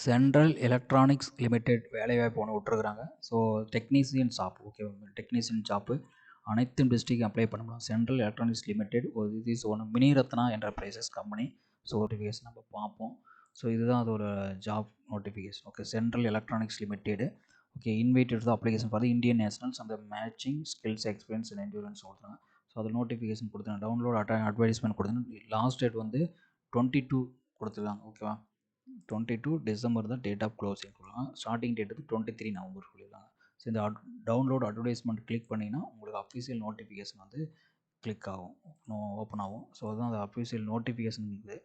Central electronics limited வேலைவாய்ப்பு ஒன்று விட்ருக்குறாங்க. So technician shop okay technician shop அனைத்து டிஸ்ட்ரிக்ட் அப்ளை பண்ணலாம். சென்ட்ரல் எலக்ட்ரானிக்ஸ் லிமிடெட் இது இஸ் ஒன்று Miniratna enterprises company. So notification நம்ம பார்ப்போம். ஸோ இதுதான் அதோட job notification. Okay central electronics limited okay invited the application for the Indian nationals அந்த matching skills experience and endurance கொடுத்தாங்க. ஸோ அதில் நோட்டிஃபிகேஷன் கொடுத்தாங்க. டவுன்லோட் அட்வர்டைஸ்மெண்ட் கொடுத்தாங்க. லாஸ்ட் டேட் வந்து 22 கொடுத்துருக்காங்க. ஓகேவா 22 டிசம்பர் தான் டேட் ஆஃப் க்ளோசிங் கொடுக்கலாம். ஸ்டார்டிங் டேட் வந்து 23 நவம்பர் சொல்லியிருக்காங்க. ஸோ இந்த டவுன்லோட் அட்வர்டைஸ்மெண்ட் கிளிக் பண்ணிங்கன்னா உங்களுக்கு அஃபிஷியல் நோட்டிஃபிகேஷன் வந்து கிளிக் ஆகும் ஓப்பன் ஆகும். ஸோ அதுதான் அந்த அஃபிஷியல் நோட்டிஃபிகேஷன் இருக்குது.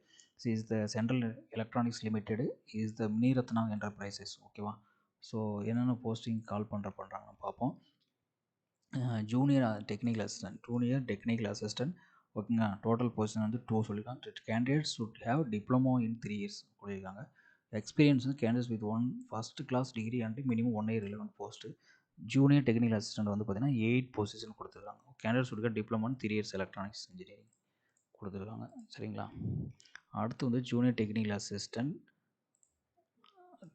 Is the Central electronics Limited is the Miniratna enterprises ஓகேவா. ஸோ என்னென்ன போஸ்டிங் கால் பண்ணுறாங்கன்னு பார்ப்போம். ஜூனியர் டெக்னிக்கல் அசிஸ்டன்ட் ஓகேங்க. டோட்டல் பொசிஷன் வந்து 2 சொல்லியிருக்காங்க. Candidates should have diploma in 3 years சொல்லியிருக்காங்க. எக்ஸ்பீரியன்ஸ் வந்து candidates with first class degree and minimum 1 year relevant post. Junior technical assistant வந்து பார்த்தீங்கன்னா 8 பொசிஷன் கொடுத்துருக்காங்க. Candidates should have diploma in 3 years electronics engineering கொடுத்துருக்காங்க. சரிங்களா. அடுத்து வந்து ஜூனியர் டெக்னிக்கல் அசிஸ்டன்ட்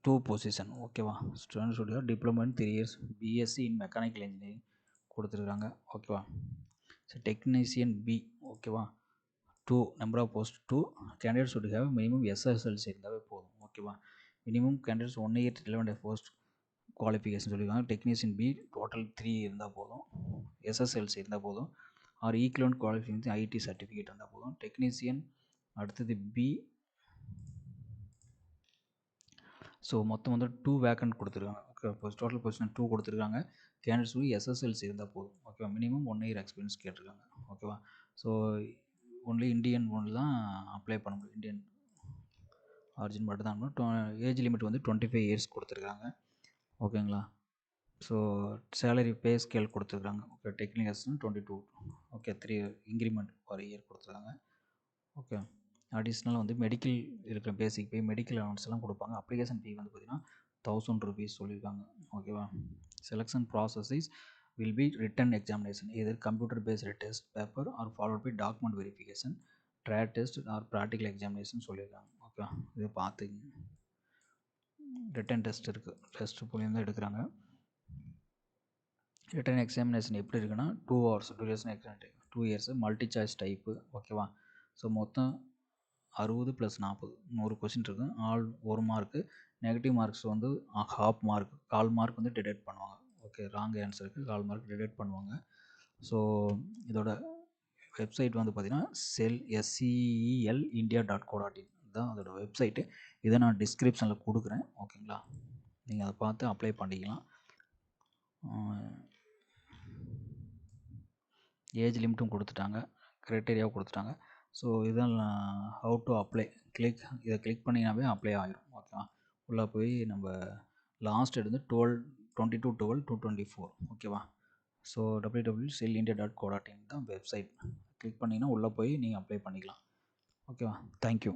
2 பொசிஷன் ஓகேவா. Student should have diploma in 3 years BSc in mechanical engineering கொடுத்துருக்காங்க. ஓகேவா. ஸோ டெக்னீஷியன் பி ஓகேவா 2 number of post 2 candidates should have minimum SSLC இருந்தாவே போதும். ஓகேவா. Minimum candidates 1 year relevant post qualification சொல்லியிருக்காங்க. Technician B total 3 இருந்தால் போதும். எஸ்எஸ்எல்சி இருந்தால் போதும். Or equivalent qualification ID certificate இருந்தால் போதும். டெக்னீஷியன் அடுத்தது பி. ஸோ மொத்தம் வந்து 2 வேக்கண்ட் கொடுத்துருக்காங்க. ஓகே டோட்டல் பொசிஷன் 2 கொடுத்துருக்காங்க. கேண்டிடேட்ஸ் எஸ்எஸ்எல்சி இருந்தால் போதும். ஓகேவா. மினிமம் 1 இயர் எக்ஸ்பீரியன்ஸ் கேட்டிருக்காங்க. ஓகேவா. ஸோ ஒன்லி இந்தியன் ஒன்று தான் அப்ளை பண்ண முடியும். இந்தியன் ஆரிஜின் மட்டும் தான். ஏஜ் லிமிட் வந்து 25 இயர்ஸ் கொடுத்துருக்காங்க. ஓகேங்களா. ஸோ சேலரி பே ஸ்கேல் கொடுத்துருக்காங்க. Okay technical assistant 22 okay 3 increment per year கொடுத்துருக்காங்க. ஓகே அடிஷ்னலாக வந்து மெடிக்கல் இருக்கிற பேசிக் பே மெடிக்கல் அலவன்ஸ் எல்லாம் கொடுப்பாங்க. அப்ளிகேஷன் ஃபீ வந்து பார்த்திங்கன்னா 1000 rupees சொல்லியிருக்காங்க. ஓகேவா. Selection process is will be written examination either computer based test paper or followed by document verification trade test or practical examination சொல்லியிருக்காங்க. ஓகே இது பார்த்துங்க. ரிட்டன் டெஸ்ட் இருக்குது. டெஸ்ட் மூலியம் தான் எடுக்கிறாங்க. ரிட்டன் எக்ஸாமினேஷன் எப்படி இருக்குன்னா 2 hours duration exam 2 years multi choice type. ஓகேவா. ஸோ மொத்தம் 60 + 40 100 கொஸ்டின் இருக்குது. All 1 mark. நெகட்டிவ் மார்க்ஸ் வந்து ஹாஃப் மார்க் 1/4 மார்க் வந்து டிடெக்ட் பண்ணுவாங்க. ஓகே ராங் ஆன்சருக்கு 1/4 மார்க் டிடெக்ட் பண்ணுவாங்க. ஸோ இதோட வெப்சைட் வந்து பார்த்திங்கன்னா sellindia.co.in தான் அதோட வெப்சைட்டு. இதை நான் டிஸ்கிரிப்ஷனில் கொடுக்குறேன். ஓகேங்களா. நீங்கள் அதை பார்த்து அப்ளை பண்ணிக்கலாம். ஏஜ் லிமிட்டும் கொடுத்துட்டாங்க. க்ரைட்டீரியாவும் கொடுத்துட்டாங்க. ஸோ இதான் ஹவு டு அப்ளை இதை கிளிக் பண்ணிங்கனாவே அப்ளை ஆகிரும். ஓகேவா. உள்ளே போய் நம்ம லாஸ்ட் எடுத்து 22/12/2024 ஓகேவா. ஸோ www.sellindia.co.in தான் வெப்சைட். கிளிக் பண்ணிங்கன்னா உள்ளே போய் நீங்கள் அப்ளை பண்ணிக்கலாம். ஓகேவா. தேங்க்யூ.